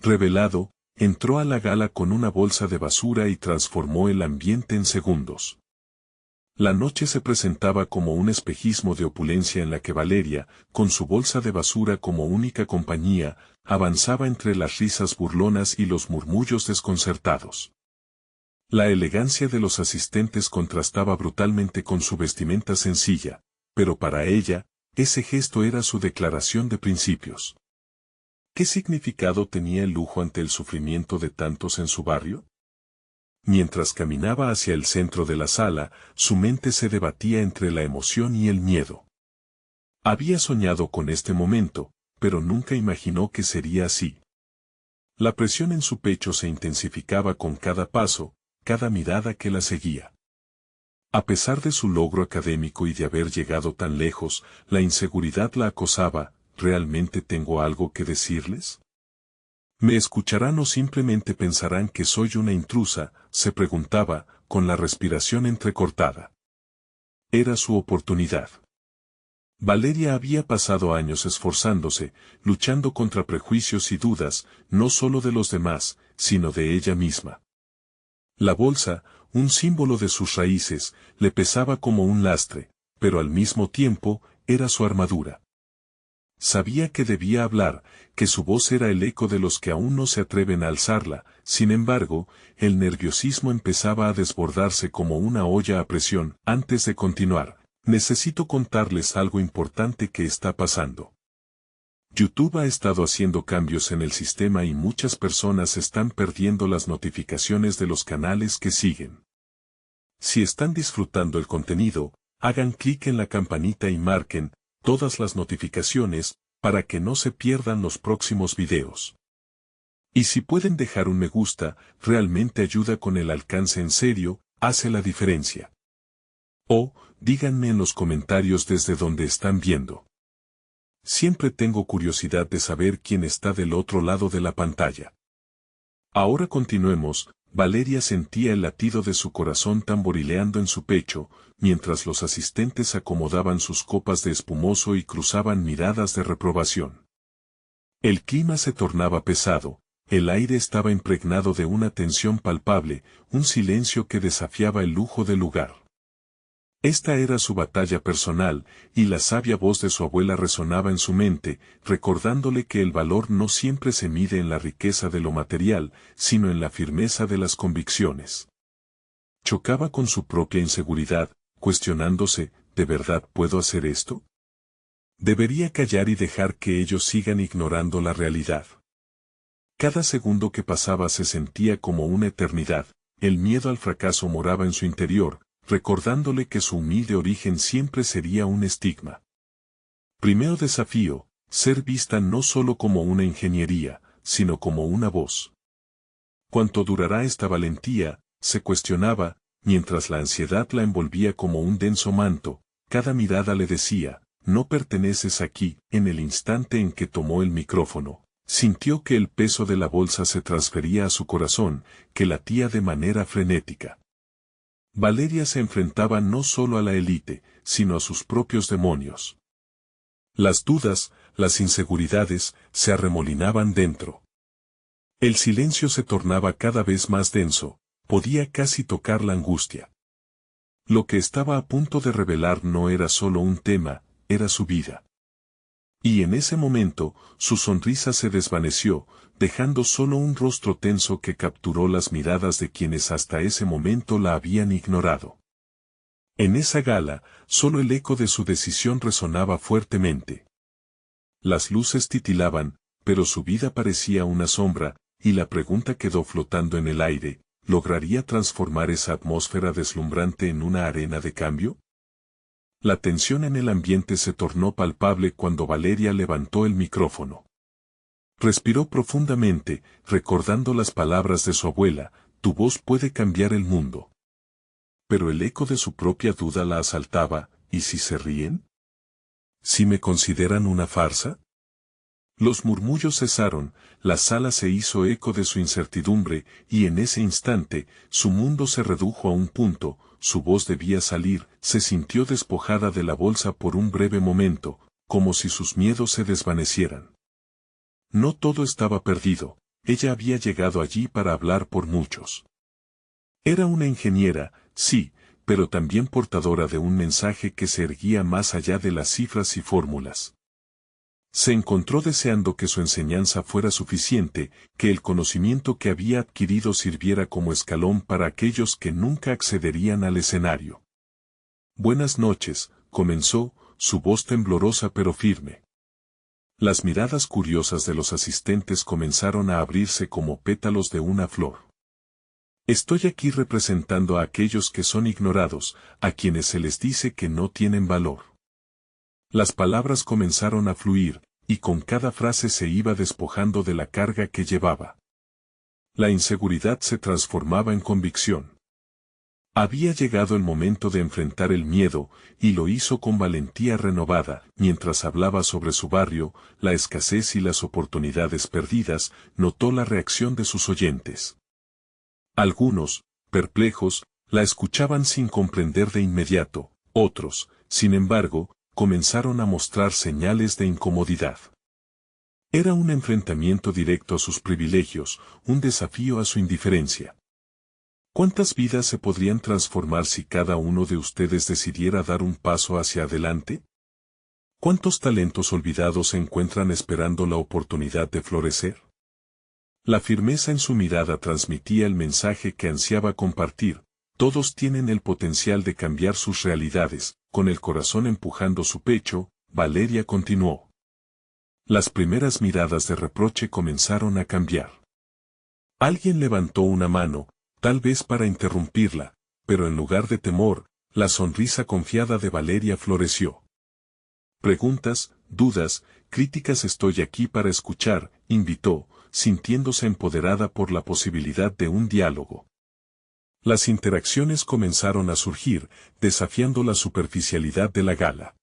Revelado, entró a la gala con una bolsa de basura y transformó el ambiente en segundos. La noche se presentaba como un espejismo de opulencia en la que Valeria, con su bolsa de basura como única compañía, avanzaba entre las risas burlonas y los murmullos desconcertados. La elegancia de los asistentes contrastaba brutalmente con su vestimenta sencilla, pero para ella, ese gesto era su declaración de principios. ¿Qué significado tenía el lujo ante el sufrimiento de tantos en su barrio? Mientras caminaba hacia el centro de la sala, su mente se debatía entre la emoción y el miedo. Había soñado con este momento, pero nunca imaginó que sería así. La presión en su pecho se intensificaba con cada paso, cada mirada que la seguía. A pesar de su logro académico y de haber llegado tan lejos, la inseguridad la acosaba. ¿Realmente tengo algo que decirles? ¿Me escucharán o simplemente pensarán que soy una intrusa?, se preguntaba, con la respiración entrecortada. Era su oportunidad. Valeria había pasado años esforzándose, luchando contra prejuicios y dudas, no solo de los demás, sino de ella misma. La bolsa, un símbolo de sus raíces, le pesaba como un lastre, pero al mismo tiempo, era su armadura. Sabía que debía hablar, que su voz era el eco de los que aún no se atreven a alzarla. Sin embargo, el nerviosismo empezaba a desbordarse como una olla a presión. Antes de continuar, necesito contarles algo importante que está pasando. YouTube ha estado haciendo cambios en el sistema y muchas personas están perdiendo las notificaciones de los canales que siguen. Si están disfrutando el contenido, hagan clic en la campanita y marquen todas las notificaciones, para que no se pierdan los próximos videos. Y si pueden dejar un me gusta, realmente ayuda con el alcance, en serio, hace la diferencia. O, díganme en los comentarios desde donde están viendo. Siempre tengo curiosidad de saber quién está del otro lado de la pantalla. Ahora continuemos. Valeria sentía el latido de su corazón tamborileando en su pecho, mientras los asistentes acomodaban sus copas de espumoso y cruzaban miradas de reprobación. El clima se tornaba pesado, el aire estaba impregnado de una tensión palpable, un silencio que desafiaba el lujo del lugar. Esta era su batalla personal, y la sabia voz de su abuela resonaba en su mente, recordándole que el valor no siempre se mide en la riqueza de lo material, sino en la firmeza de las convicciones. Chocaba con su propia inseguridad, cuestionándose, ¿de verdad puedo hacer esto? Debería callar y dejar que ellos sigan ignorando la realidad. Cada segundo que pasaba se sentía como una eternidad, el miedo al fracaso moraba en su interior, recordándole que su humilde origen siempre sería un estigma. Primero desafío, ser vista no solo como una ingeniería, sino como una voz. ¿Cuánto durará esta valentía?, se cuestionaba, mientras la ansiedad la envolvía como un denso manto. Cada mirada le decía, no perteneces aquí. En el instante en que tomó el micrófono, sintió que el peso de la bolsa se transfería a su corazón, que latía de manera frenética. Valeria se enfrentaba no solo a la élite, sino a sus propios demonios. Las dudas, las inseguridades, se arremolinaban dentro. El silencio se tornaba cada vez más denso, podía casi tocar la angustia. Lo que estaba a punto de revelar no era solo un tema, era su vida. Y en ese momento, su sonrisa se desvaneció, dejando solo un rostro tenso que capturó las miradas de quienes hasta ese momento la habían ignorado. En esa gala, solo el eco de su decisión resonaba fuertemente. Las luces titilaban, pero su vida parecía una sombra, y la pregunta quedó flotando en el aire, ¿lograría transformar esa atmósfera deslumbrante en una arena de cambio? La tensión en el ambiente se tornó palpable cuando Valeria levantó el micrófono. Respiró profundamente, recordando las palabras de su abuela, tu voz puede cambiar el mundo. Pero el eco de su propia duda la asaltaba, ¿y si se ríen? ¿Si me consideran una farsa? Los murmullos cesaron, la sala se hizo eco de su incertidumbre, y en ese instante, su mundo se redujo a un punto. Su voz debía salir, se sintió despojada de la bolsa por un breve momento, como si sus miedos se desvanecieran. No todo estaba perdido, ella había llegado allí para hablar por muchos. Era una ingeniera, sí, pero también portadora de un mensaje que se erguía más allá de las cifras y fórmulas. Se encontró deseando que su enseñanza fuera suficiente, que el conocimiento que había adquirido sirviera como escalón para aquellos que nunca accederían al escenario. Buenas noches, comenzó, su voz temblorosa pero firme. Las miradas curiosas de los asistentes comenzaron a abrirse como pétalos de una flor. Estoy aquí representando a aquellos que son ignorados, a quienes se les dice que no tienen valor. Las palabras comenzaron a fluir, y con cada frase se iba despojando de la carga que llevaba. La inseguridad se transformaba en convicción. Había llegado el momento de enfrentar el miedo, y lo hizo con valentía renovada. Mientras hablaba sobre su barrio, la escasez y las oportunidades perdidas, notó la reacción de sus oyentes. Algunos, perplejos, la escuchaban sin comprender de inmediato, otros, sin embargo, comenzaron a mostrar señales de incomodidad. Era un enfrentamiento directo a sus privilegios, un desafío a su indiferencia. ¿Cuántas vidas se podrían transformar si cada uno de ustedes decidiera dar un paso hacia adelante? ¿Cuántos talentos olvidados se encuentran esperando la oportunidad de florecer? La firmeza en su mirada transmitía el mensaje que ansiaba compartir. Todos tienen el potencial de cambiar sus realidades. Con el corazón empujando su pecho, Valeria continuó. Las primeras miradas de reproche comenzaron a cambiar. Alguien levantó una mano, tal vez para interrumpirla, pero en lugar de temor, la sonrisa confiada de Valeria floreció. Preguntas, dudas, críticas, estoy aquí para escuchar, invitó, sintiéndose empoderada por la posibilidad de un diálogo. Las interacciones comenzaron a surgir, desafiando la superficialidad de la gala.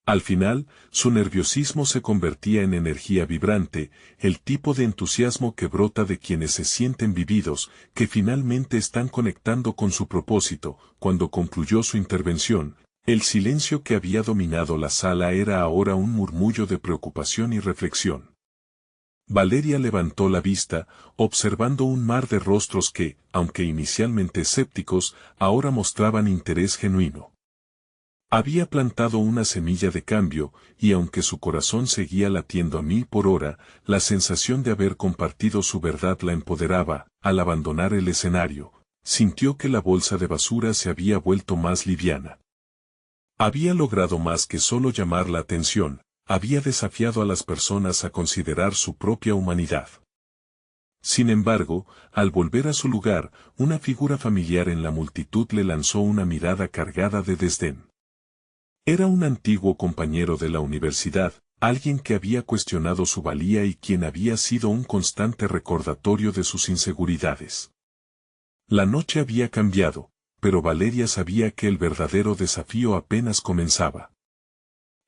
Al final, su nerviosismo se convertía en energía vibrante, el tipo de entusiasmo que brota de quienes se sienten vividos, que finalmente están conectando con su propósito. Cuando concluyó su intervención, el silencio que había dominado la sala era ahora un murmullo de preocupación y reflexión. Valeria levantó la vista, observando un mar de rostros que, aunque inicialmente escépticos, ahora mostraban interés genuino. Había plantado una semilla de cambio, y aunque su corazón seguía latiendo a 1000 por hora, la sensación de haber compartido su verdad la empoderaba. Al abandonar el escenario, sintió que la bolsa de basura se había vuelto más liviana. Había logrado más que solo llamar la atención, había desafiado a las personas a considerar su propia humanidad. Sin embargo, al volver a su lugar, una figura familiar en la multitud le lanzó una mirada cargada de desdén. Era un antiguo compañero de la universidad, alguien que había cuestionado su valía y quien había sido un constante recordatorio de sus inseguridades. La noche había cambiado, pero Valeria sabía que el verdadero desafío apenas comenzaba.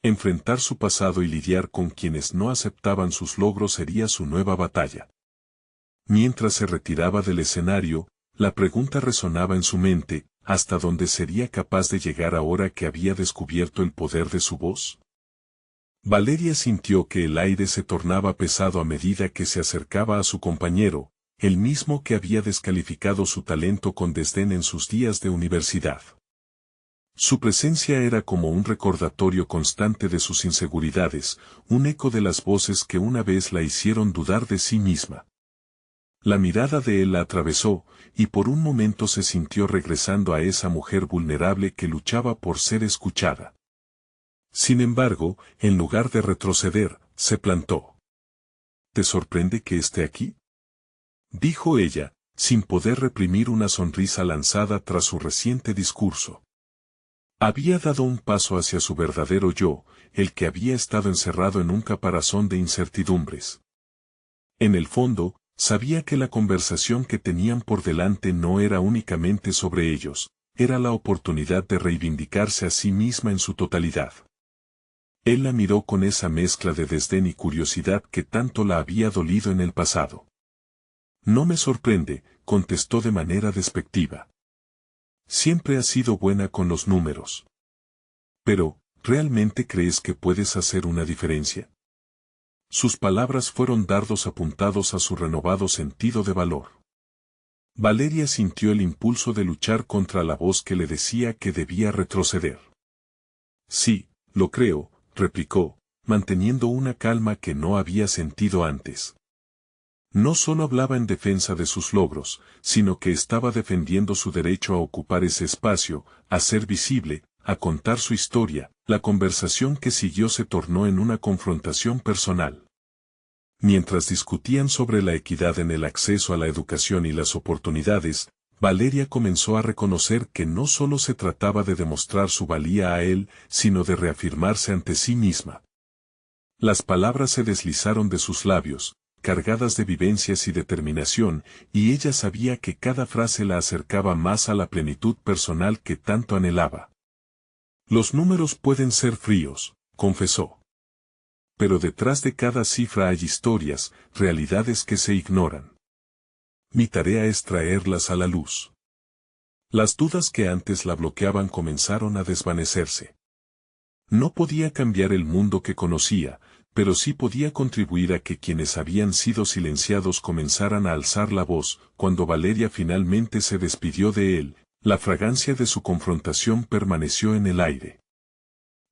Enfrentar su pasado y lidiar con quienes no aceptaban sus logros sería su nueva batalla. Mientras se retiraba del escenario, la pregunta resonaba en su mente, ¿hasta dónde sería capaz de llegar ahora que había descubierto el poder de su voz? Valeria sintió que el aire se tornaba pesado a medida que se acercaba a su compañero, el mismo que había descalificado su talento con desdén en sus días de universidad. Su presencia era como un recordatorio constante de sus inseguridades, un eco de las voces que una vez la hicieron dudar de sí misma. La mirada de él la atravesó, y por un momento se sintió regresando a esa mujer vulnerable que luchaba por ser escuchada. Sin embargo, en lugar de retroceder, se plantó. ¿Te sorprende que esté aquí?, dijo ella, sin poder reprimir una sonrisa lanzada tras su reciente discurso. Había dado un paso hacia su verdadero yo, el que había estado encerrado en un caparazón de incertidumbres. En el fondo, sabía que la conversación que tenían por delante no era únicamente sobre ellos, era la oportunidad de reivindicarse a sí misma en su totalidad. Él la miró con esa mezcla de desdén y curiosidad que tanto la había dolido en el pasado. No me sorprende, contestó de manera despectiva. Siempre has sido buena con los números. Pero, ¿realmente crees que puedes hacer una diferencia? Sus palabras fueron dardos apuntados a su renovado sentido de valor. Valeria sintió el impulso de luchar contra la voz que le decía que debía retroceder. Sí, lo creo, replicó, manteniendo una calma que no había sentido antes. No solo hablaba en defensa de sus logros, sino que estaba defendiendo su derecho a ocupar ese espacio, a ser visible, a contar su historia. La conversación que siguió se tornó en una confrontación personal. Mientras discutían sobre la equidad en el acceso a la educación y las oportunidades, Valeria comenzó a reconocer que no solo se trataba de demostrar su valía a él, sino de reafirmarse ante sí misma. Las palabras se deslizaron de sus labios, cargadas de vivencias y determinación, y ella sabía que cada frase la acercaba más a la plenitud personal que tanto anhelaba. Los números pueden ser fríos, confesó. Pero detrás de cada cifra hay historias, realidades que se ignoran. Mi tarea es traerlas a la luz. Las dudas que antes la bloqueaban comenzaron a desvanecerse. No podía cambiar el mundo que conocía, pero sí podía contribuir a que quienes habían sido silenciados comenzaran a alzar la voz. Cuando Valeria finalmente se despidió de él, la fragancia de su confrontación permaneció en el aire.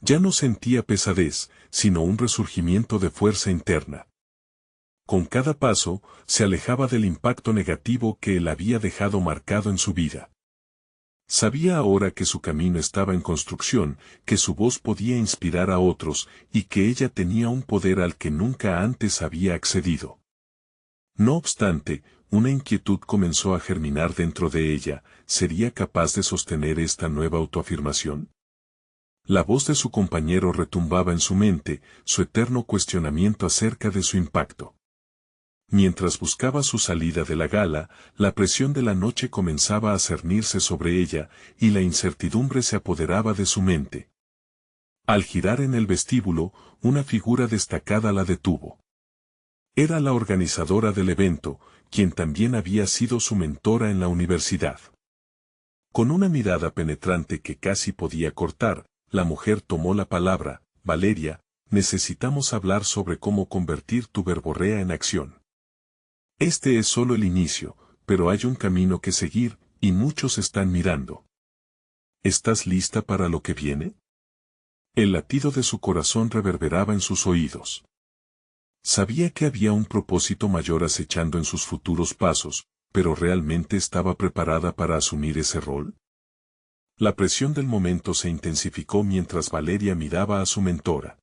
Ya no sentía pesadez, sino un resurgimiento de fuerza interna. Con cada paso, se alejaba del impacto negativo que él había dejado marcado en su vida. Sabía ahora que su camino estaba en construcción, que su voz podía inspirar a otros, y que ella tenía un poder al que nunca antes había accedido. No obstante, una inquietud comenzó a germinar dentro de ella. ¿Sería capaz de sostener esta nueva autoafirmación? La voz de su compañero retumbaba en su mente, su eterno cuestionamiento acerca de su impacto. Mientras buscaba su salida de la gala, la presión de la noche comenzaba a cernirse sobre ella, y la incertidumbre se apoderaba de su mente. Al girar en el vestíbulo, una figura destacada la detuvo. Era la organizadora del evento, quien también había sido su mentora en la universidad. Con una mirada penetrante que casi podía cortar, la mujer tomó la palabra. Valeria, necesitamos hablar sobre cómo convertir tu verborrea en acción. Este es solo el inicio, pero hay un camino que seguir, y muchos están mirando. ¿Estás lista para lo que viene? El latido de su corazón reverberaba en sus oídos. Sabía que había un propósito mayor acechando en sus futuros pasos, pero ¿realmente estaba preparada para asumir ese rol? La presión del momento se intensificó mientras Valeria miraba a su mentora.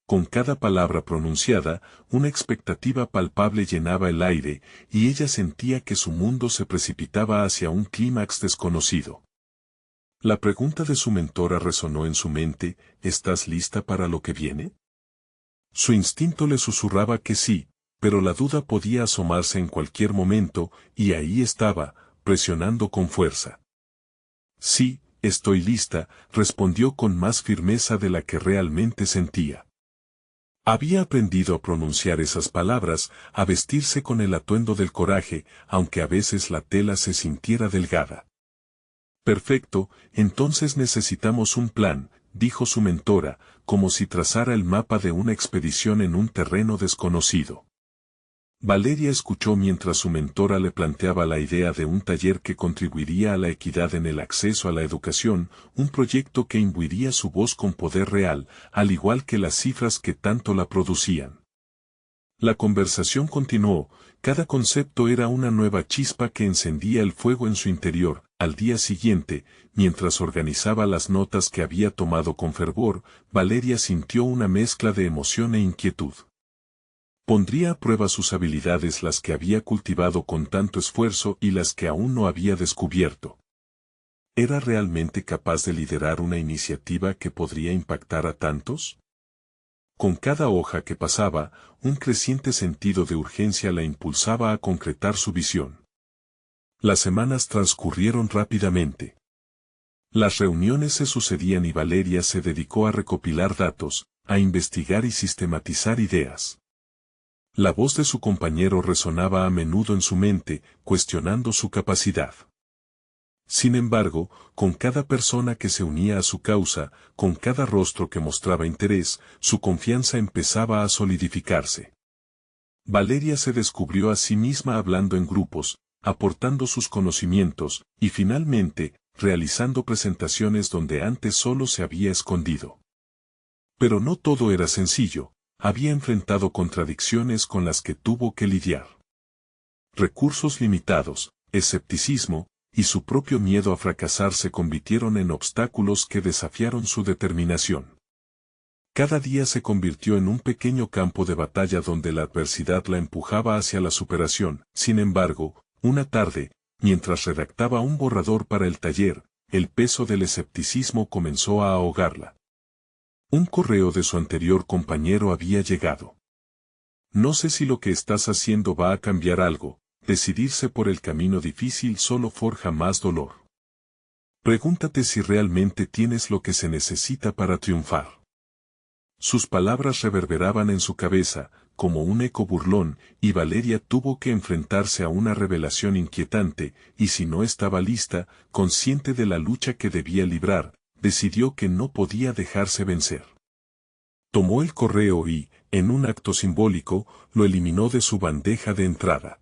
Con cada palabra pronunciada, una expectativa palpable llenaba el aire, y ella sentía que su mundo se precipitaba hacia un clímax desconocido. La pregunta de su mentora resonó en su mente: ¿estás lista para lo que viene? Su instinto le susurraba que sí, pero la duda podía asomarse en cualquier momento, y ahí estaba, presionando con fuerza. Sí, estoy lista, respondió con más firmeza de la que realmente sentía. Había aprendido a pronunciar esas palabras, a vestirse con el atuendo del coraje, aunque a veces la tela se sintiera delgada. Perfecto, entonces necesitamos un plan, dijo su mentora, como si trazara el mapa de una expedición en un terreno desconocido. Valeria escuchó mientras su mentora le planteaba la idea de un taller que contribuiría a la equidad en el acceso a la educación, un proyecto que imbuiría su voz con poder real, al igual que las cifras que tanto la producían. La conversación continuó, cada concepto era una nueva chispa que encendía el fuego en su interior. Al día siguiente, mientras organizaba las notas que había tomado con fervor, Valeria sintió una mezcla de emoción e inquietud. Pondría a prueba sus habilidades, las que había cultivado con tanto esfuerzo y las que aún no había descubierto. ¿Era realmente capaz de liderar una iniciativa que podría impactar a tantos? Con cada hoja que pasaba, un creciente sentido de urgencia la impulsaba a concretar su visión. Las semanas transcurrieron rápidamente. Las reuniones se sucedían y Valeria se dedicó a recopilar datos, a investigar y sistematizar ideas. La voz de su compañero resonaba a menudo en su mente, cuestionando su capacidad. Sin embargo, con cada persona que se unía a su causa, con cada rostro que mostraba interés, su confianza empezaba a solidificarse. Valeria se descubrió a sí misma hablando en grupos, aportando sus conocimientos, y finalmente, realizando presentaciones donde antes solo se había escondido. Pero no todo era sencillo, había enfrentado contradicciones con las que tuvo que lidiar. Recursos limitados, escepticismo, y su propio miedo a fracasar se convirtieron en obstáculos que desafiaron su determinación. Cada día se convirtió en un pequeño campo de batalla donde la adversidad la empujaba hacia la superación. Sin embargo, una tarde, mientras redactaba un borrador para el taller, el peso del escepticismo comenzó a ahogarla. Un correo de su anterior compañero había llegado. No sé si lo que estás haciendo va a cambiar algo, decidirse por el camino difícil solo forja más dolor. Pregúntate si realmente tienes lo que se necesita para triunfar. Sus palabras reverberaban en su cabeza, como un eco burlón, y Valeria tuvo que enfrentarse a una revelación inquietante, y si no estaba lista, consciente de la lucha que debía librar, decidió que no podía dejarse vencer. Tomó el correo y, en un acto simbólico, lo eliminó de su bandeja de entrada.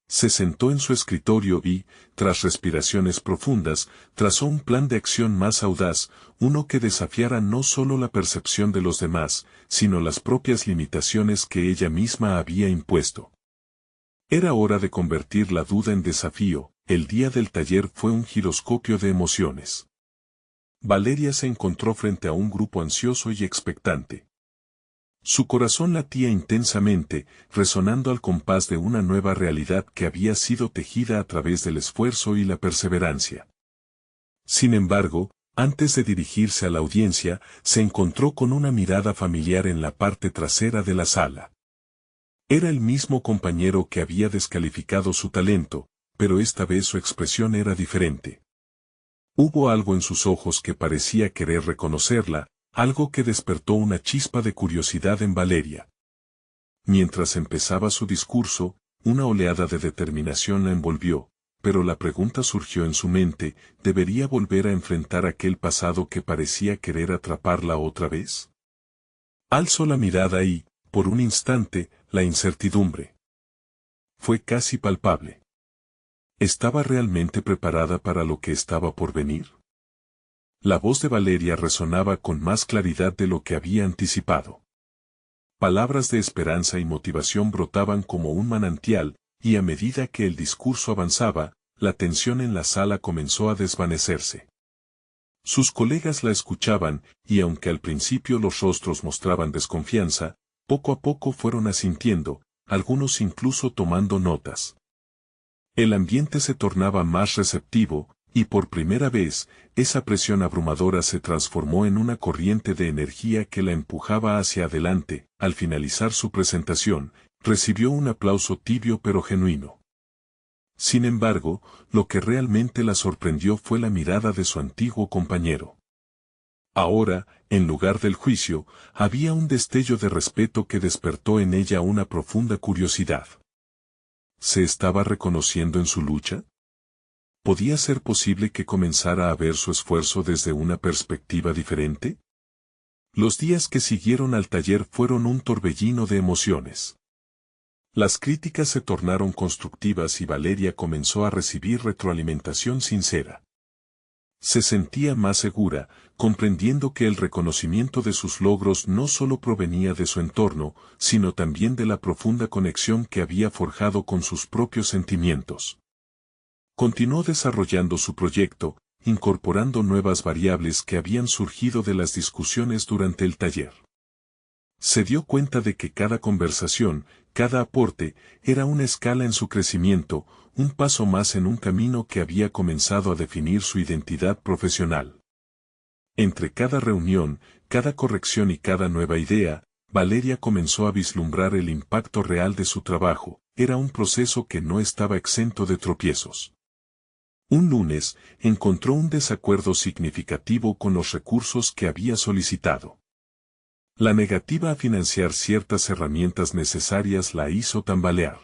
Se sentó en su escritorio y, tras respiraciones profundas, trazó un plan de acción más audaz, uno que desafiara no solo la percepción de los demás, sino las propias limitaciones que ella misma había impuesto. Era hora de convertir la duda en desafío. El día del taller fue un giroscopio de emociones. Valeria se encontró frente a un grupo ansioso y expectante. Su corazón latía intensamente, resonando al compás de una nueva realidad que había sido tejida a través del esfuerzo y la perseverancia. Sin embargo, antes de dirigirse a la audiencia, se encontró con una mirada familiar en la parte trasera de la sala. Era el mismo compañero que había descalificado su talento, pero esta vez su expresión era diferente. Hubo algo en sus ojos que parecía querer reconocerla, algo que despertó una chispa de curiosidad en Valeria. Mientras empezaba su discurso, una oleada de determinación la envolvió, pero la pregunta surgió en su mente, ¿debería volver a enfrentar aquel pasado que parecía querer atraparla otra vez? Alzó la mirada y, por un instante, la incertidumbre. Fue casi palpable. ¿Estaba realmente preparada para lo que estaba por venir? La voz de Valeria resonaba con más claridad de lo que había anticipado. Palabras de esperanza y motivación brotaban como un manantial, y a medida que el discurso avanzaba, la tensión en la sala comenzó a desvanecerse. Sus colegas la escuchaban, y aunque al principio los rostros mostraban desconfianza, poco a poco fueron asintiendo, algunos incluso tomando notas. El ambiente se tornaba más receptivo, y por primera vez, esa presión abrumadora se transformó en una corriente de energía que la empujaba hacia adelante. Al finalizar su presentación, recibió un aplauso tibio pero genuino. Sin embargo, lo que realmente la sorprendió fue la mirada de su antiguo compañero. Ahora, en lugar del juicio, había un destello de respeto que despertó en ella una profunda curiosidad. ¿Se estaba reconociendo en su lucha? ¿Podía ser posible que comenzara a ver su esfuerzo desde una perspectiva diferente? Los días que siguieron al taller fueron un torbellino de emociones. Las críticas se tornaron constructivas y Valeria comenzó a recibir retroalimentación sincera. Se sentía más segura, comprendiendo que el reconocimiento de sus logros no solo provenía de su entorno, sino también de la profunda conexión que había forjado con sus propios sentimientos. Continuó desarrollando su proyecto, incorporando nuevas variables que habían surgido de las discusiones durante el taller. Se dio cuenta de que cada conversación, cada aporte, era una escala en su crecimiento, un paso más en un camino que había comenzado a definir su identidad profesional. Entre cada reunión, cada corrección y cada nueva idea, Valeria comenzó a vislumbrar el impacto real de su trabajo. Era un proceso que no estaba exento de tropiezos. Un lunes, encontró un desacuerdo significativo con los recursos que había solicitado. La negativa a financiar ciertas herramientas necesarias la hizo tambalear.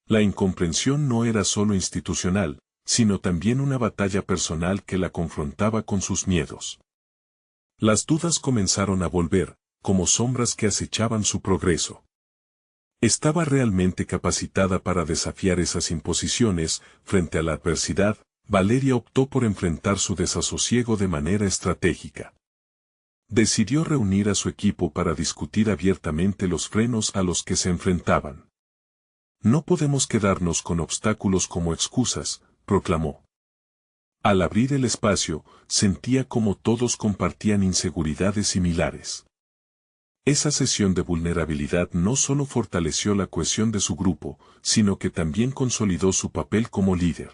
La incomprensión no era solo institucional, sino también una batalla personal que la confrontaba con sus miedos. Las dudas comenzaron a volver, como sombras que acechaban su progreso. ¿Estaba realmente capacitada para desafiar esas imposiciones? Frente a la adversidad, Valeria optó por enfrentar su desasosiego de manera estratégica. Decidió reunir a su equipo para discutir abiertamente los frenos a los que se enfrentaban. No podemos quedarnos con obstáculos como excusas, proclamó. Al abrir el espacio, sentía como todos compartían inseguridades similares. Esa sesión de vulnerabilidad no solo fortaleció la cohesión de su grupo, sino que también consolidó su papel como líder.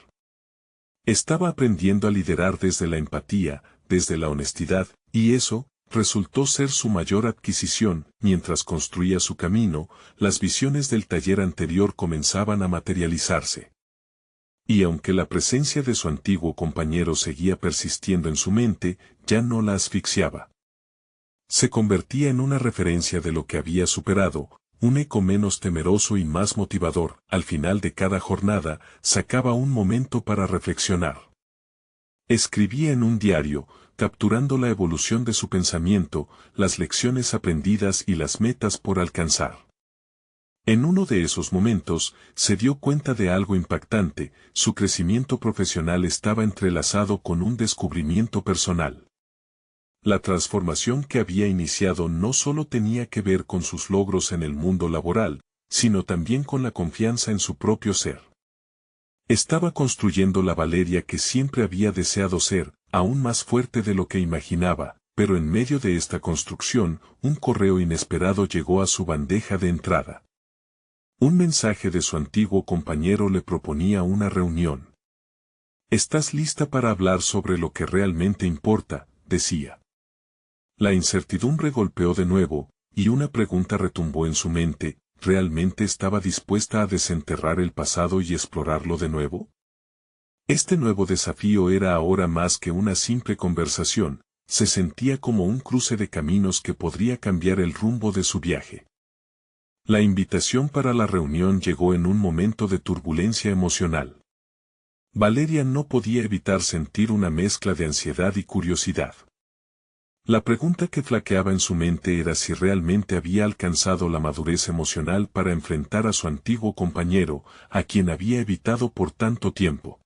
Estaba aprendiendo a liderar desde la empatía, desde la honestidad, y eso resultó ser su mayor adquisición. Mientras construía su camino, las visiones del taller anterior comenzaban a materializarse. Y aunque la presencia de su antiguo compañero seguía persistiendo en su mente, ya no la asfixiaba. Se convertía en una referencia de lo que había superado, un eco menos temeroso y más motivador. Al final de cada jornada, sacaba un momento para reflexionar. Escribía en un diario, capturando la evolución de su pensamiento, las lecciones aprendidas y las metas por alcanzar. En uno de esos momentos, se dio cuenta de algo impactante: su crecimiento profesional estaba entrelazado con un descubrimiento personal. La transformación que había iniciado no solo tenía que ver con sus logros en el mundo laboral, sino también con la confianza en su propio ser. Estaba construyendo la Valeria que siempre había deseado ser, aún más fuerte de lo que imaginaba, pero en medio de esta construcción, un correo inesperado llegó a su bandeja de entrada. Un mensaje de su antiguo compañero le proponía una reunión. «¿Estás lista para hablar sobre lo que realmente importa?», decía. La incertidumbre golpeó de nuevo, y una pregunta retumbó en su mente: ¿realmente estaba dispuesta a desenterrar el pasado y explorarlo de nuevo? Este nuevo desafío era ahora más que una simple conversación, se sentía como un cruce de caminos que podría cambiar el rumbo de su viaje. La invitación para la reunión llegó en un momento de turbulencia emocional. Valeria no podía evitar sentir una mezcla de ansiedad y curiosidad. La pregunta que flaqueaba en su mente era si realmente había alcanzado la madurez emocional para enfrentar a su antiguo compañero, a quien había evitado por tanto tiempo.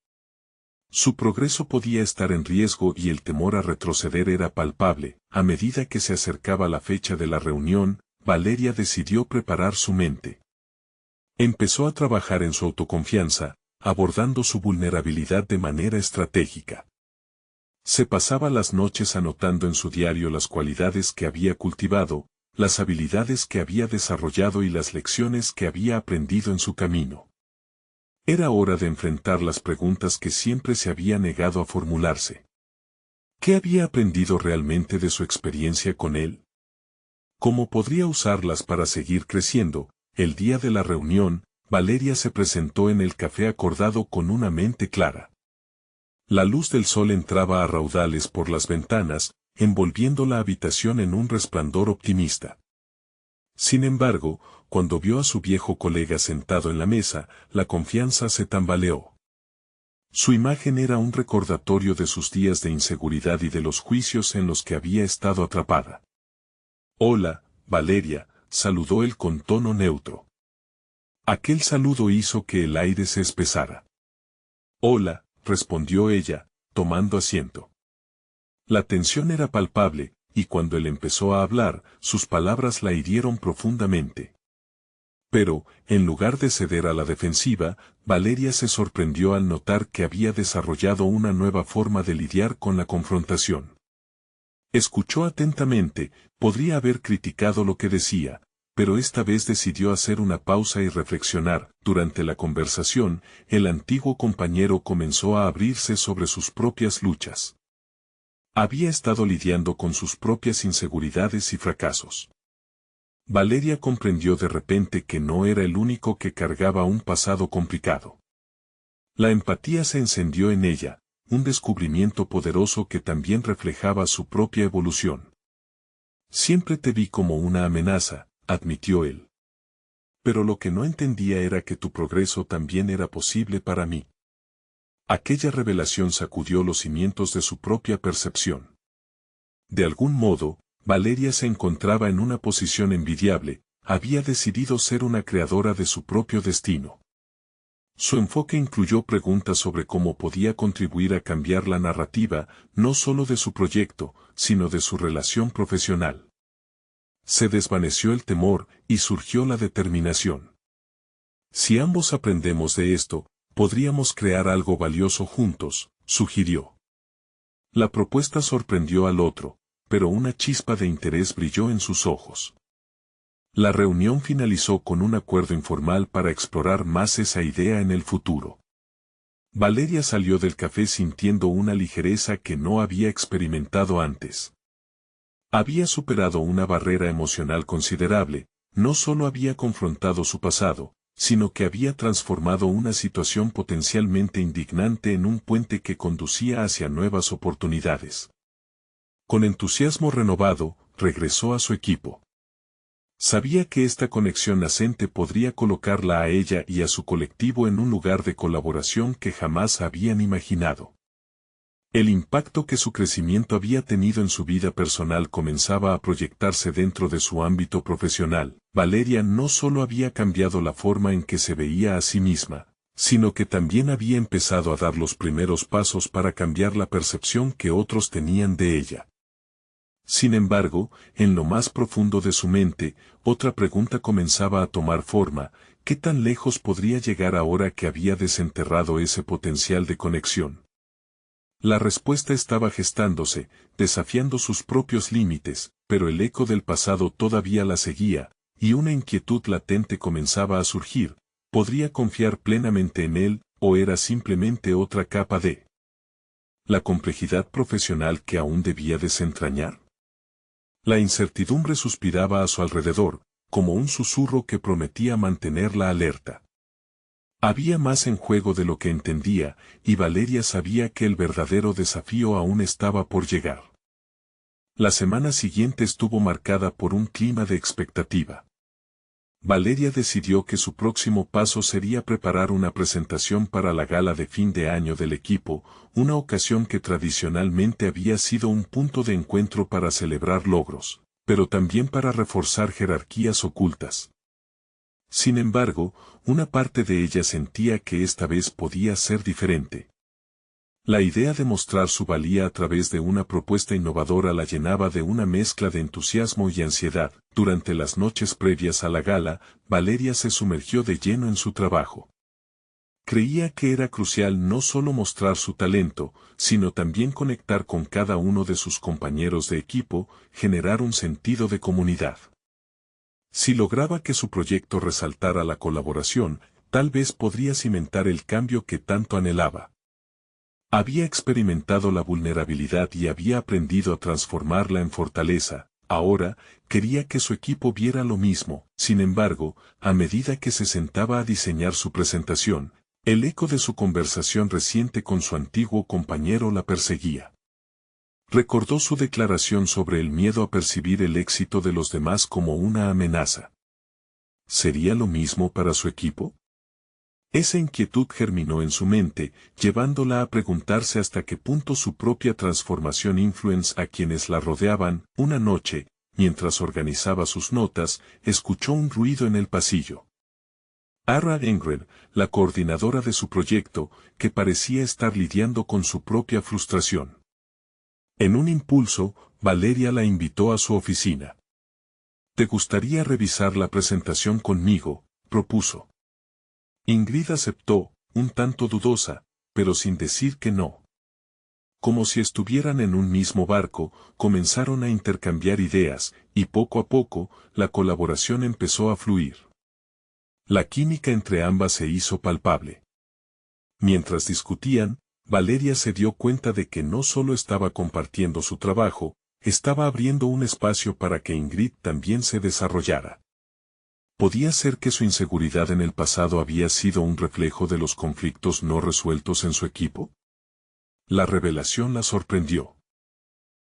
Su progreso podía estar en riesgo y el temor a retroceder era palpable. A medida que se acercaba la fecha de la reunión, Valeria decidió preparar su mente. Empezó a trabajar en su autoconfianza, abordando su vulnerabilidad de manera estratégica. Se pasaba las noches anotando en su diario las cualidades que había cultivado, las habilidades que había desarrollado y las lecciones que había aprendido en su camino. Era hora de enfrentar las preguntas que siempre se había negado a formularse. ¿Qué había aprendido realmente de su experiencia con él? ¿Cómo podría usarlas para seguir creciendo? El día de la reunión, Valeria se presentó en el café acordado con una mente clara. La luz del sol entraba a raudales por las ventanas, envolviendo la habitación en un resplandor optimista. Sin embargo, cuando vio a su viejo colega sentado en la mesa, la confianza se tambaleó. Su imagen era un recordatorio de sus días de inseguridad y de los juicios en los que había estado atrapada. «Hola, Valeria», saludó él con tono neutro. Aquel saludo hizo que el aire se espesara. «Hola», respondió ella, tomando asiento. La tensión era palpable, y cuando él empezó a hablar, sus palabras la hirieron profundamente. Pero, en lugar de ceder a la defensiva, Valeria se sorprendió al notar que había desarrollado una nueva forma de lidiar con la confrontación. Escuchó atentamente, podría haber criticado lo que decía, pero esta vez decidió hacer una pausa y reflexionar. Durante la conversación, el antiguo compañero comenzó a abrirse sobre sus propias luchas. Había estado lidiando con sus propias inseguridades y fracasos. Valeria comprendió de repente que no era el único que cargaba un pasado complicado. La empatía se encendió en ella, un descubrimiento poderoso que también reflejaba su propia evolución. «Siempre te vi como una amenaza», admitió él. «Pero lo que no entendía era que tu progreso también era posible para mí». Aquella revelación sacudió los cimientos de su propia percepción. De algún modo, Valeria se encontraba en una posición envidiable, había decidido ser una creadora de su propio destino. Su enfoque incluyó preguntas sobre cómo podía contribuir a cambiar la narrativa, no solo de su proyecto, sino de su relación profesional. Se desvaneció el temor y surgió la determinación. Si ambos aprendemos de esto, podríamos crear algo valioso juntos, sugirió. La propuesta sorprendió al otro, pero una chispa de interés brilló en sus ojos. La reunión finalizó con un acuerdo informal para explorar más esa idea en el futuro. Valeria salió del café sintiendo una ligereza que no había experimentado antes. Había superado una barrera emocional considerable, no solo había confrontado su pasado, sino que había transformado una situación potencialmente indignante en un puente que conducía hacia nuevas oportunidades. Con entusiasmo renovado, regresó a su equipo. Sabía que esta conexión nacente podría colocarla a ella y a su colectivo en un lugar de colaboración que jamás habían imaginado. El impacto que su crecimiento había tenido en su vida personal comenzaba a proyectarse dentro de su ámbito profesional. Valeria no solo había cambiado la forma en que se veía a sí misma, sino que también había empezado a dar los primeros pasos para cambiar la percepción que otros tenían de ella. Sin embargo, en lo más profundo de su mente, otra pregunta comenzaba a tomar forma: ¿qué tan lejos podría llegar ahora que había desenterrado ese potencial de conexión? La respuesta estaba gestándose, desafiando sus propios límites, pero el eco del pasado todavía la seguía, y una inquietud latente comenzaba a surgir: ¿podría confiar plenamente en él, o era simplemente otra capa de la complejidad profesional que aún debía desentrañar? La incertidumbre suspiraba a su alrededor, como un susurro que prometía mantenerla alerta. Había más en juego de lo que entendía, y Valeria sabía que el verdadero desafío aún estaba por llegar. La semana siguiente estuvo marcada por un clima de expectativa. Valeria decidió que su próximo paso sería preparar una presentación para la gala de fin de año del equipo, una ocasión que tradicionalmente había sido un punto de encuentro para celebrar logros, pero también para reforzar jerarquías ocultas. Sin embargo, una parte de ella sentía que esta vez podía ser diferente. La idea de mostrar su valía a través de una propuesta innovadora la llenaba de una mezcla de entusiasmo y ansiedad. Durante las noches previas a la gala, Valeria se sumergió de lleno en su trabajo. Creía que era crucial no solo mostrar su talento, sino también conectar con cada uno de sus compañeros de equipo, generar un sentido de comunidad. Si lograba que su proyecto resaltara la colaboración, tal vez podría cimentar el cambio que tanto anhelaba. Había experimentado la vulnerabilidad y había aprendido a transformarla en fortaleza. Ahora, quería que su equipo viera lo mismo. Sin embargo, a medida que se sentaba a diseñar su presentación, el eco de su conversación reciente con su antiguo compañero la perseguía. Recordó su declaración sobre el miedo a percibir el éxito de los demás como una amenaza. ¿Sería lo mismo para su equipo? Esa inquietud germinó en su mente, llevándola a preguntarse hasta qué punto su propia transformación influenza a quienes la rodeaban. Una noche, mientras organizaba sus notas, escuchó un ruido en el pasillo. Ara Engren, la coordinadora de su proyecto, que parecía estar lidiando con su propia frustración. En un impulso, Valeria la invitó a su oficina. «¿Te gustaría revisar la presentación conmigo?», propuso. Ingrid aceptó, un tanto dudosa, pero sin decir que no. Como si estuvieran en un mismo barco, comenzaron a intercambiar ideas, y poco a poco, la colaboración empezó a fluir. La química entre ambas se hizo palpable. Mientras discutían, Valeria se dio cuenta de que no solo estaba compartiendo su trabajo, estaba abriendo un espacio para que Ingrid también se desarrollara. ¿Podía ser que su inseguridad en el pasado había sido un reflejo de los conflictos no resueltos en su equipo? La revelación la sorprendió.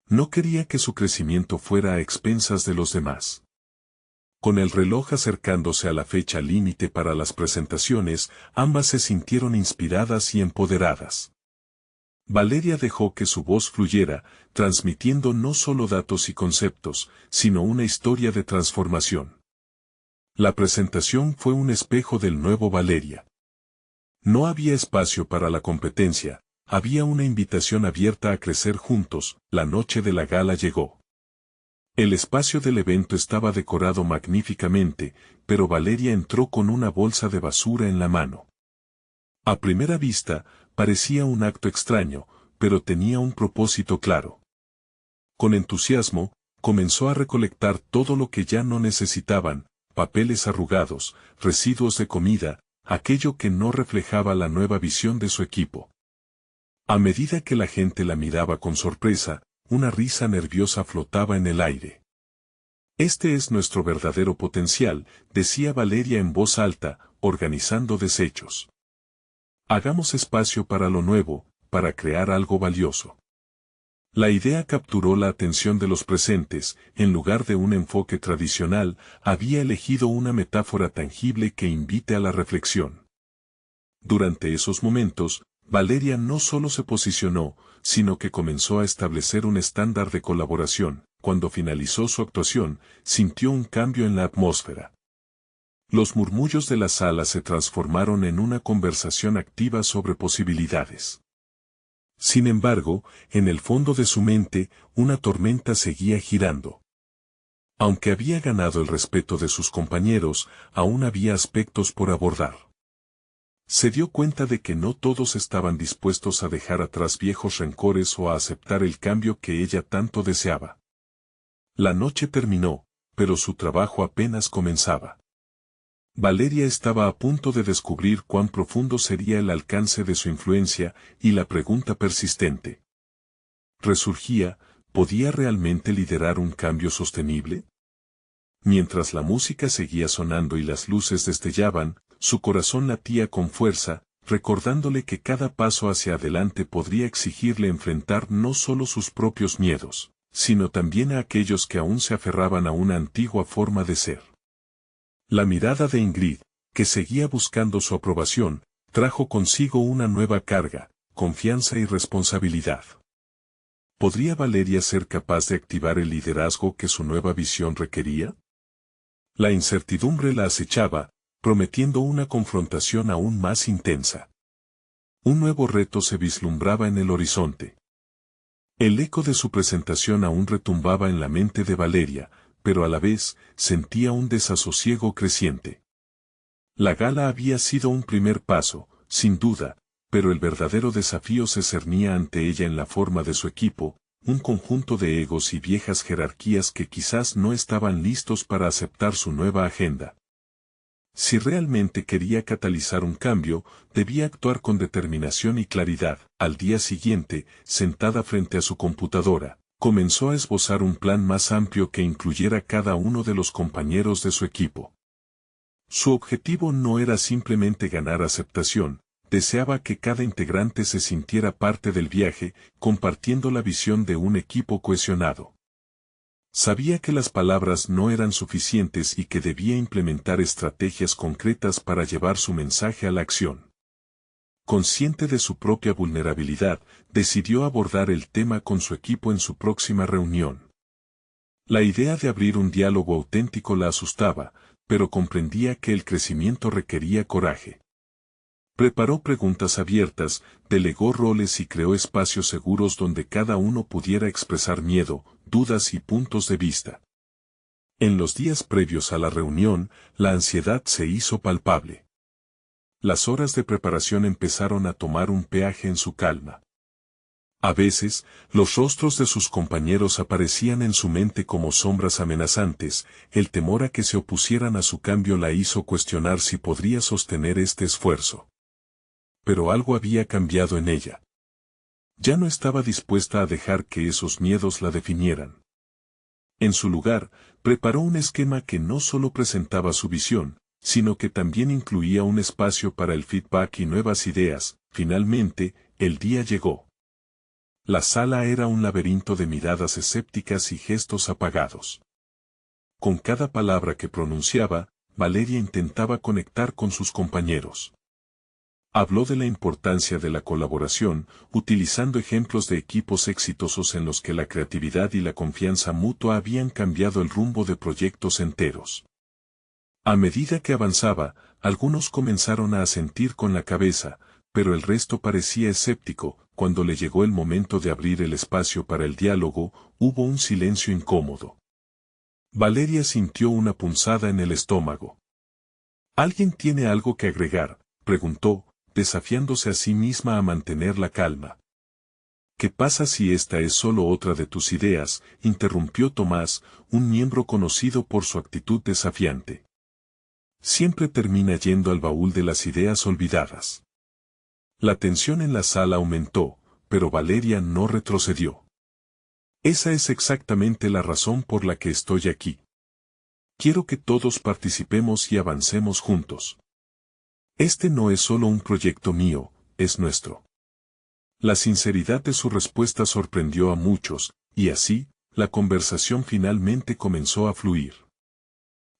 No quería que su crecimiento fuera a expensas de los demás. Con el reloj acercándose a la fecha límite para las presentaciones, ambas se sintieron inspiradas y empoderadas. Valeria dejó que su voz fluyera, transmitiendo no solo datos y conceptos, sino una historia de transformación. La presentación fue un espejo del nuevo Valeria. No había espacio para la competencia, había una invitación abierta a crecer juntos. La noche de la gala llegó. El espacio del evento estaba decorado magníficamente, pero Valeria entró con una bolsa de basura en la mano. A primera vista, parecía un acto extraño, pero tenía un propósito claro. Con entusiasmo, comenzó a recolectar todo lo que ya no necesitaban: papeles arrugados, residuos de comida, aquello que no reflejaba la nueva visión de su equipo. A medida que la gente la miraba con sorpresa, una risa nerviosa flotaba en el aire. Este es nuestro verdadero potencial, decía Valeria en voz alta, organizando desechos. Hagamos espacio para lo nuevo, para crear algo valioso. La idea capturó la atención de los presentes. En lugar de un enfoque tradicional, había elegido una metáfora tangible que invite a la reflexión. Durante esos momentos, Valeria no solo se posicionó, sino que comenzó a establecer un estándar de colaboración. Cuando finalizó su actuación, sintió un cambio en la atmósfera. Los murmullos de la sala se transformaron en una conversación activa sobre posibilidades. Sin embargo, en el fondo de su mente, una tormenta seguía girando. Aunque había ganado el respeto de sus compañeros, aún había aspectos por abordar. Se dio cuenta de que no todos estaban dispuestos a dejar atrás viejos rencores o a aceptar el cambio que ella tanto deseaba. La noche terminó, pero su trabajo apenas comenzaba. Valeria estaba a punto de descubrir cuán profundo sería el alcance de su influencia, y la pregunta persistente resurgía: ¿podía realmente liderar un cambio sostenible? Mientras la música seguía sonando y las luces destellaban, su corazón latía con fuerza, recordándole que cada paso hacia adelante podría exigirle enfrentar no solo sus propios miedos, sino también a aquellos que aún se aferraban a una antigua forma de ser. La mirada de Ingrid, que seguía buscando su aprobación, trajo consigo una nueva carga: confianza y responsabilidad. ¿Podría Valeria ser capaz de activar el liderazgo que su nueva visión requería? La incertidumbre la acechaba, prometiendo una confrontación aún más intensa. Un nuevo reto se vislumbraba en el horizonte. El eco de su presentación aún retumbaba en la mente de Valeria, pero a la vez sentía un desasosiego creciente. La gala había sido un primer paso, sin duda, pero el verdadero desafío se cernía ante ella en la forma de su equipo, un conjunto de egos y viejas jerarquías que quizás no estaban listos para aceptar su nueva agenda. Si realmente quería catalizar un cambio, debía actuar con determinación y claridad. Al día siguiente, sentada frente a su computadora, comenzó a esbozar un plan más amplio que incluyera cada uno de los compañeros de su equipo. Su objetivo no era simplemente ganar aceptación, deseaba que cada integrante se sintiera parte del viaje, compartiendo la visión de un equipo cohesionado. Sabía que las palabras no eran suficientes y que debía implementar estrategias concretas para llevar su mensaje a la acción. Consciente de su propia vulnerabilidad, decidió abordar el tema con su equipo en su próxima reunión. La idea de abrir un diálogo auténtico la asustaba, pero comprendía que el crecimiento requería coraje. Preparó preguntas abiertas, delegó roles y creó espacios seguros donde cada uno pudiera expresar miedo, dudas y puntos de vista. En los días previos a la reunión, la ansiedad se hizo palpable. Las horas de preparación empezaron a tomar un peaje en su calma. A veces, los rostros de sus compañeros aparecían en su mente como sombras amenazantes. El temor a que se opusieran a su cambio la hizo cuestionar si podría sostener este esfuerzo. Pero algo había cambiado en ella. Ya no estaba dispuesta a dejar que esos miedos la definieran. En su lugar, preparó un esquema que no solo presentaba su visión, sino que también incluía un espacio para el feedback y nuevas ideas. Finalmente, el día llegó. La sala era un laberinto de miradas escépticas y gestos apagados. Con cada palabra que pronunciaba, Valeria intentaba conectar con sus compañeros. Habló de la importancia de la colaboración, utilizando ejemplos de equipos exitosos en los que la creatividad y la confianza mutua habían cambiado el rumbo de proyectos enteros. A medida que avanzaba, algunos comenzaron a asentir con la cabeza, pero el resto parecía escéptico. Cuando le llegó el momento de abrir el espacio para el diálogo, hubo un silencio incómodo. Valeria sintió una punzada en el estómago. ¿Alguien tiene algo que agregar?, preguntó, desafiándose a sí misma a mantener la calma. ¿Qué pasa si esta es solo otra de tus ideas?, interrumpió Tomás, un miembro conocido por su actitud desafiante. Siempre termina yendo al baúl de las ideas olvidadas. La tensión en la sala aumentó, pero Valeria no retrocedió. Esa es exactamente la razón por la que estoy aquí. Quiero que todos participemos y avancemos juntos. Este no es solo un proyecto mío, es nuestro. La sinceridad de su respuesta sorprendió a muchos, y así, la conversación finalmente comenzó a fluir.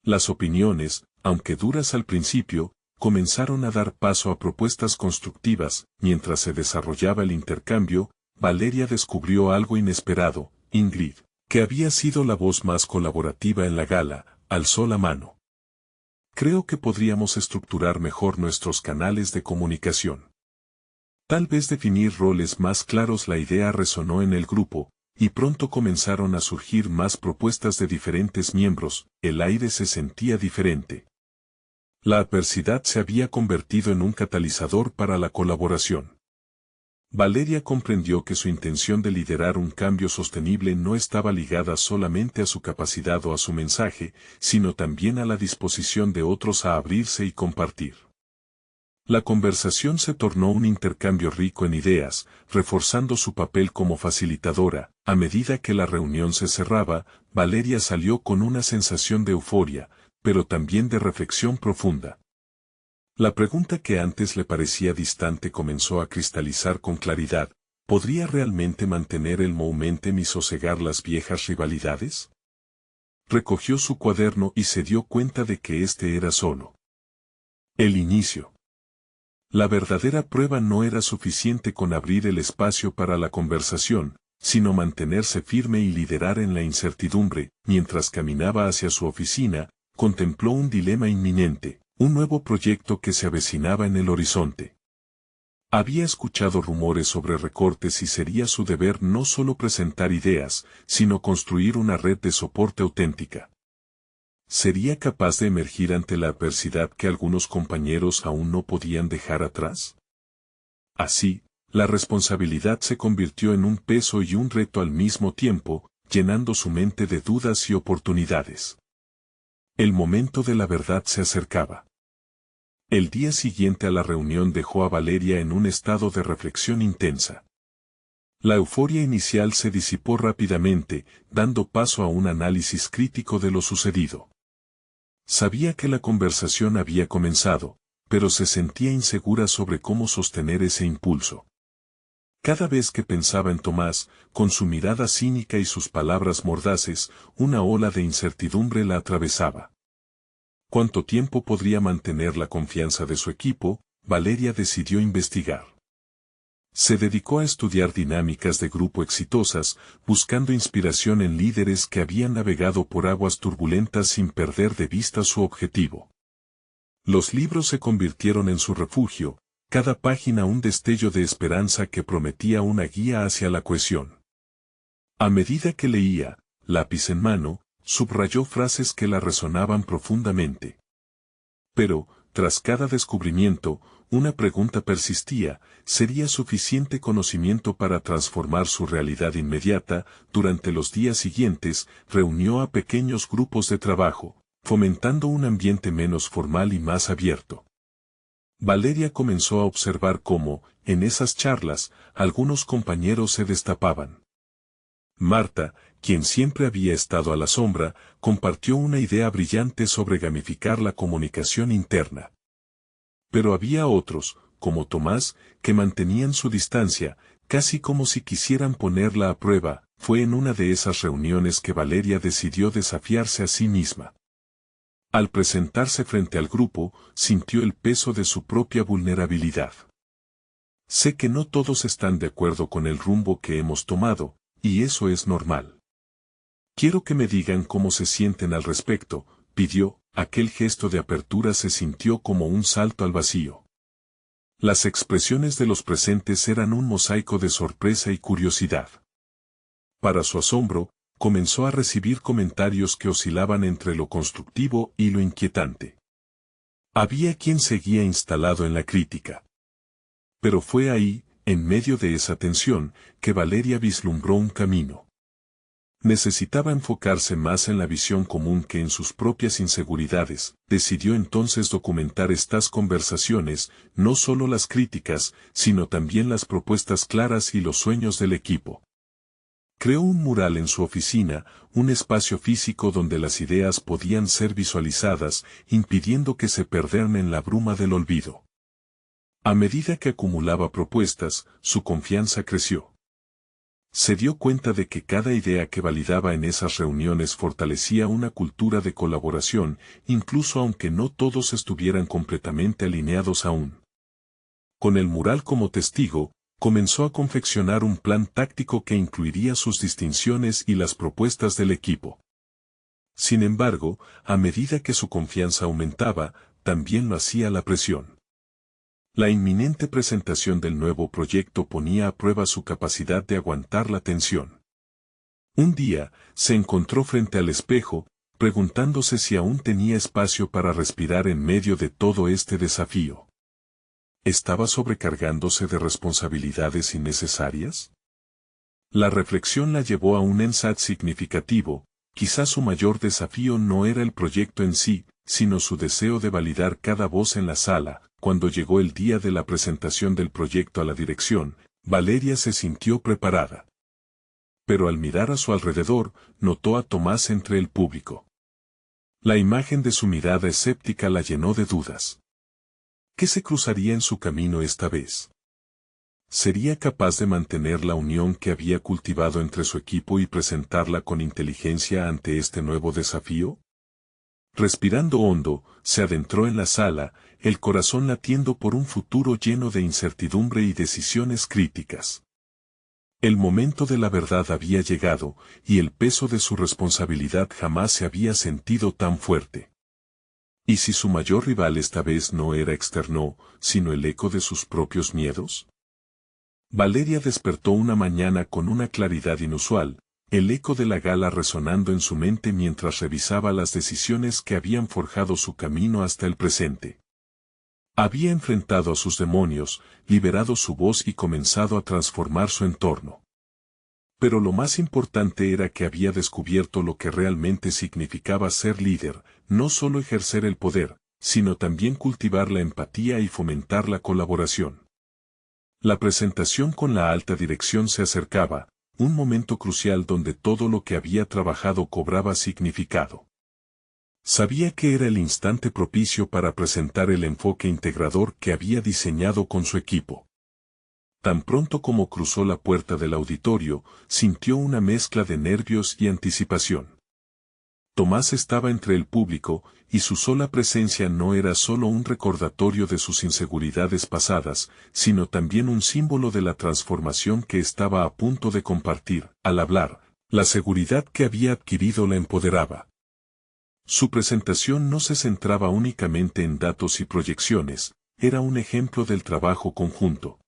Las opiniones, aunque duras al principio, comenzaron a dar paso a propuestas constructivas. Mientras se desarrollaba el intercambio, Valeria descubrió algo inesperado. Ingrid, que había sido la voz más colaborativa en la gala, alzó la mano. Creo que podríamos estructurar mejor nuestros canales de comunicación. Tal vez definir roles más claros. La idea resonó en el grupo, y pronto comenzaron a surgir más propuestas de diferentes miembros. El aire se sentía diferente. La adversidad se había convertido en un catalizador para la colaboración. Valeria comprendió que su intención de liderar un cambio sostenible no estaba ligada solamente a su capacidad o a su mensaje, sino también a la disposición de otros a abrirse y compartir. La conversación se tornó un intercambio rico en ideas, reforzando su papel como facilitadora. A medida que la reunión se cerraba, Valeria salió con una sensación de euforia, pero también de reflexión profunda. La pregunta que antes le parecía distante comenzó a cristalizar con claridad: ¿podría realmente mantener el momentum y sosegar las viejas rivalidades? Recogió su cuaderno y se dio cuenta de que este era solo el inicio. La verdadera prueba no era suficiente con abrir el espacio para la conversación, sino mantenerse firme y liderar en la incertidumbre. Mientras caminaba hacia su oficina, contempló un dilema inminente. Un nuevo proyecto que se avecinaba en el horizonte. Había escuchado rumores sobre recortes y sería su deber no solo presentar ideas, sino construir una red de soporte auténtica. ¿Sería capaz de emergir ante la adversidad que algunos compañeros aún no podían dejar atrás? Así, la responsabilidad se convirtió en un peso y un reto al mismo tiempo, llenando su mente de dudas y oportunidades. El momento de la verdad se acercaba. El día siguiente a la reunión dejó a Valeria en un estado de reflexión intensa. La euforia inicial se disipó rápidamente, dando paso a un análisis crítico de lo sucedido. Sabía que la conversación había comenzado, pero se sentía insegura sobre cómo sostener ese impulso. Cada vez que pensaba en Tomás, con su mirada cínica y sus palabras mordaces, una ola de incertidumbre la atravesaba. ¿Cuánto tiempo podría mantener la confianza de su equipo? Valeria decidió investigar. Se dedicó a estudiar dinámicas de grupo exitosas, buscando inspiración en líderes que habían navegado por aguas turbulentas sin perder de vista su objetivo. Los libros se convirtieron en su refugio, cada página un destello de esperanza que prometía una guía hacia la cohesión. A medida que leía, lápiz en mano, subrayó frases que la resonaban profundamente. Pero, tras cada descubrimiento, una pregunta persistía: ¿sería suficiente conocimiento para transformar su realidad inmediata? Durante los días siguientes, reunió a pequeños grupos de trabajo, fomentando un ambiente menos formal y más abierto. Valeria comenzó a observar cómo, en esas charlas, algunos compañeros se destapaban. Marta, quien siempre había estado a la sombra, compartió una idea brillante sobre gamificar la comunicación interna. Pero había otros, como Tomás, que mantenían su distancia, casi como si quisieran ponerla a prueba. fue en una de esas reuniones que Valeria decidió desafiarse a sí misma. Al presentarse frente al grupo, sintió el peso de su propia vulnerabilidad. Sé que no todos están de acuerdo con el rumbo que hemos tomado, y eso es normal. Quiero que me digan cómo se sienten al respecto, pidió. Aquel gesto de apertura se sintió como un salto al vacío. Las expresiones de los presentes eran un mosaico de sorpresa y curiosidad. Para su asombro, comenzó a recibir comentarios que oscilaban entre lo constructivo y lo inquietante. Había quien seguía instalado en la crítica. Pero fue ahí, en medio de esa tensión, que Valeria vislumbró un camino. Necesitaba enfocarse más en la visión común que en sus propias inseguridades. Decidió entonces documentar estas conversaciones, no solo las críticas, sino también las propuestas claras y los sueños del equipo. Creó un mural en su oficina, un espacio físico donde las ideas podían ser visualizadas, impidiendo que se perdieran en la bruma del olvido. A medida que acumulaba propuestas, su confianza creció. Se dio cuenta de que cada idea que validaba en esas reuniones fortalecía una cultura de colaboración, incluso aunque no todos estuvieran completamente alineados aún. Con el mural como testigo, comenzó a confeccionar un plan táctico que incluiría sus distinciones y las propuestas del equipo. Sin embargo, a medida que su confianza aumentaba, también lo hacía la presión. La inminente presentación del nuevo proyecto ponía a prueba su capacidad de aguantar la tensión. Un día, se encontró frente al espejo, preguntándose si aún tenía espacio para respirar en medio de todo este desafío. ¿Estaba sobrecargándose de responsabilidades innecesarias? La reflexión la llevó a un insight significativo. Quizás su mayor desafío no era el proyecto en sí, sino su deseo de validar cada voz en la sala. Cuando llegó el día de la presentación del proyecto a la dirección, Valeria se sintió preparada. Pero al mirar a su alrededor, notó a Tomás entre el público. La imagen de su mirada escéptica la llenó de dudas. ¿Qué se cruzaría en su camino esta vez? ¿Sería capaz de mantener la unión que había cultivado entre su equipo y presentarla con inteligencia ante este nuevo desafío? Respirando hondo, se adentró en la sala, el corazón latiendo por un futuro lleno de incertidumbre y decisiones críticas. El momento de la verdad había llegado, y el peso de su responsabilidad jamás se había sentido tan fuerte. ¿Y si su mayor rival esta vez no era externo, sino el eco de sus propios miedos? Valeria despertó una mañana con una claridad inusual, el eco de la gala resonando en su mente mientras revisaba las decisiones que habían forjado su camino hasta el presente. Había enfrentado a sus demonios, liberado su voz y comenzado a transformar su entorno. Pero lo más importante era que había descubierto lo que realmente significaba ser líder, no solo ejercer el poder, sino también cultivar la empatía y fomentar la colaboración. La presentación con la alta dirección se acercaba, un momento crucial donde todo lo que había trabajado cobraba significado. Sabía que era el instante propicio para presentar el enfoque integrador que había diseñado con su equipo. Tan pronto como cruzó la puerta del auditorio, sintió una mezcla de nervios y anticipación. Tomás estaba entre el público, y su sola presencia no era solo un recordatorio de sus inseguridades pasadas, sino también un símbolo de la transformación que estaba a punto de compartir. Al hablar, la seguridad que había adquirido la empoderaba. Su presentación no se centraba únicamente en datos y proyecciones, era un ejemplo del trabajo conjunto.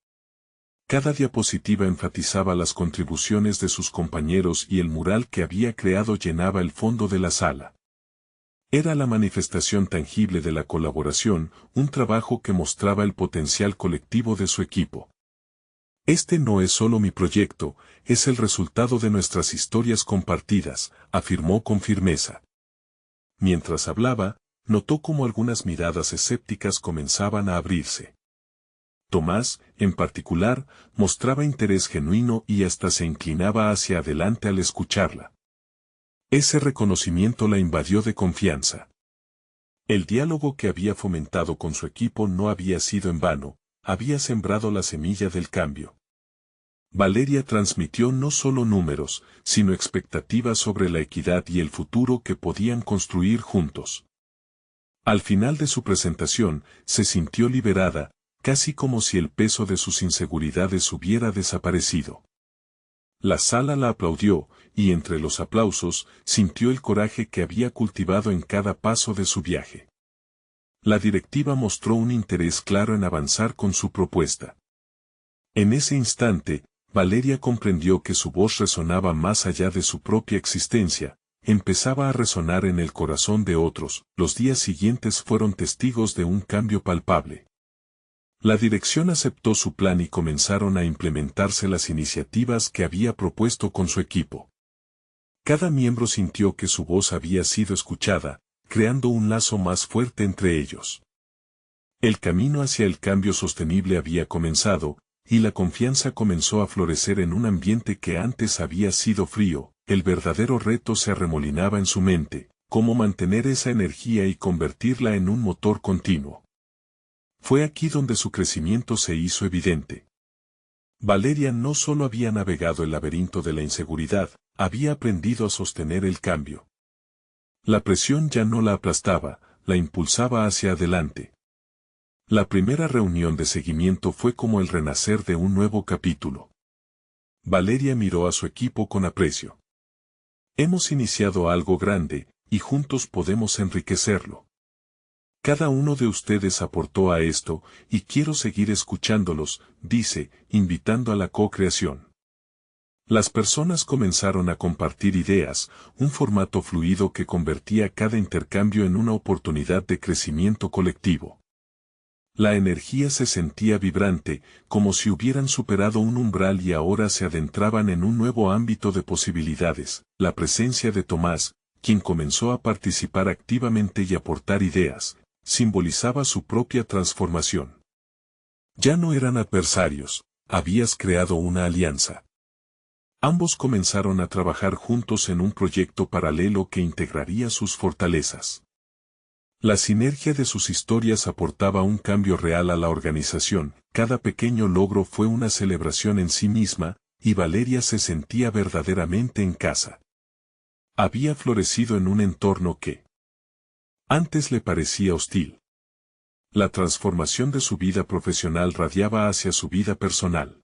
Cada diapositiva enfatizaba las contribuciones de sus compañeros y el mural que había creado llenaba el fondo de la sala. Era la manifestación tangible de la colaboración, un trabajo que mostraba el potencial colectivo de su equipo. Este no es solo mi proyecto, es el resultado de nuestras historias compartidas, afirmó con firmeza. Mientras hablaba, notó cómo algunas miradas escépticas comenzaban a abrirse. Tomás, en particular, mostraba interés genuino y hasta se inclinaba hacia adelante al escucharla. Ese reconocimiento la invadió de confianza. El diálogo que había fomentado con su equipo no había sido en vano, había sembrado la semilla del cambio. Valeria transmitió no solo números, sino expectativas sobre la equidad y el futuro que podían construir juntos. Al final de su presentación, se sintió liberada, casi como si el peso de sus inseguridades hubiera desaparecido. La sala la aplaudió, y entre los aplausos, sintió el coraje que había cultivado en cada paso de su viaje. La directiva mostró un interés claro en avanzar con su propuesta. En ese instante, Valeria comprendió que su voz resonaba más allá de su propia existencia, empezaba a resonar en el corazón de otros. Los días siguientes fueron testigos de un cambio palpable. La dirección aceptó su plan y comenzaron a implementarse las iniciativas que había propuesto con su equipo. Cada miembro sintió que su voz había sido escuchada, creando un lazo más fuerte entre ellos. El camino hacia el cambio sostenible había comenzado, y la confianza comenzó a florecer en un ambiente que antes había sido frío. El verdadero reto se arremolinaba en su mente, cómo mantener esa energía y convertirla en un motor continuo. Fue aquí donde su crecimiento se hizo evidente. Valeria no solo había navegado el laberinto de la inseguridad, había aprendido a sostener el cambio. La presión ya no la aplastaba, la impulsaba hacia adelante. La primera reunión de seguimiento fue como el renacer de un nuevo capítulo. Valeria miró a su equipo con aprecio. Hemos iniciado algo grande, y juntos podemos enriquecerlo. Cada uno de ustedes aportó a esto, y quiero seguir escuchándolos, dice, invitando a la co-creación. Las personas comenzaron a compartir ideas, un formato fluido que convertía cada intercambio en una oportunidad de crecimiento colectivo. La energía se sentía vibrante, como si hubieran superado un umbral y ahora se adentraban en un nuevo ámbito de posibilidades. La presencia de Tomás, quien comenzó a participar activamente y aportar ideas, simbolizaba su propia transformación. Ya no eran adversarios, habías creado una alianza. Ambos comenzaron a trabajar juntos en un proyecto paralelo que integraría sus fortalezas. La sinergia de sus historias aportaba un cambio real a la organización, cada pequeño logro fue una celebración en sí misma, y Valeria se sentía verdaderamente en casa. Había florecido en un entorno que antes le parecía hostil. La transformación de su vida profesional radiaba hacia su vida personal.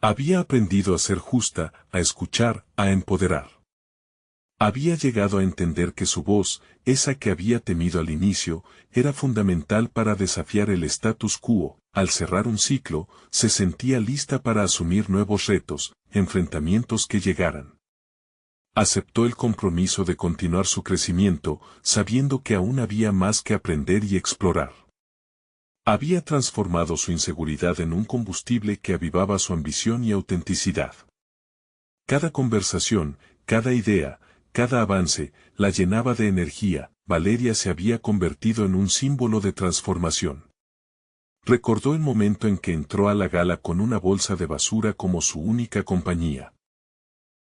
Había aprendido a ser justa, a escuchar, a empoderar. Había llegado a entender que su voz, esa que había temido al inicio, era fundamental para desafiar el status quo. Al cerrar un ciclo, se sentía lista para asumir nuevos retos, enfrentamientos que llegaran. Aceptó el compromiso de continuar su crecimiento, sabiendo que aún había más que aprender y explorar. Había transformado su inseguridad en un combustible que avivaba su ambición y autenticidad. Cada conversación, cada idea, cada avance, la llenaba de energía. Valeria se había convertido en un símbolo de transformación. Recordó el momento en que entró a la gala con una bolsa de basura como su única compañía.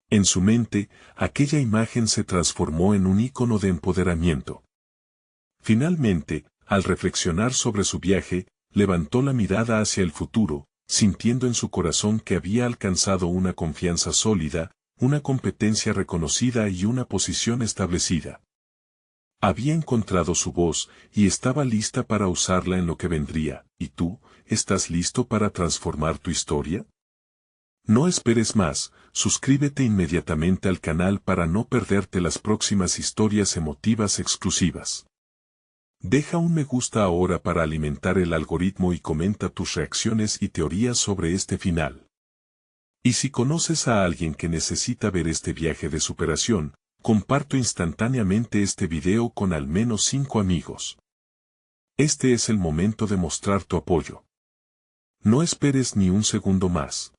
En su mente, aquella imagen se transformó en un ícono de empoderamiento. Finalmente, al reflexionar sobre su viaje, levantó la mirada hacia el futuro, sintiendo en su corazón que había alcanzado una confianza sólida, una competencia reconocida y una posición establecida. Había encontrado su voz, y estaba lista para usarla en lo que vendría. ¿Y tú, estás listo para transformar tu historia? No esperes más, suscríbete inmediatamente al canal para no perderte las próximas historias emotivas exclusivas. Deja un me gusta ahora para alimentar el algoritmo y comenta tus reacciones y teorías sobre este final. Y si conoces a alguien que necesita ver este viaje de superación, comparto instantáneamente este video con al menos 5 amigos. Este es el momento de mostrar tu apoyo. No esperes ni un segundo más.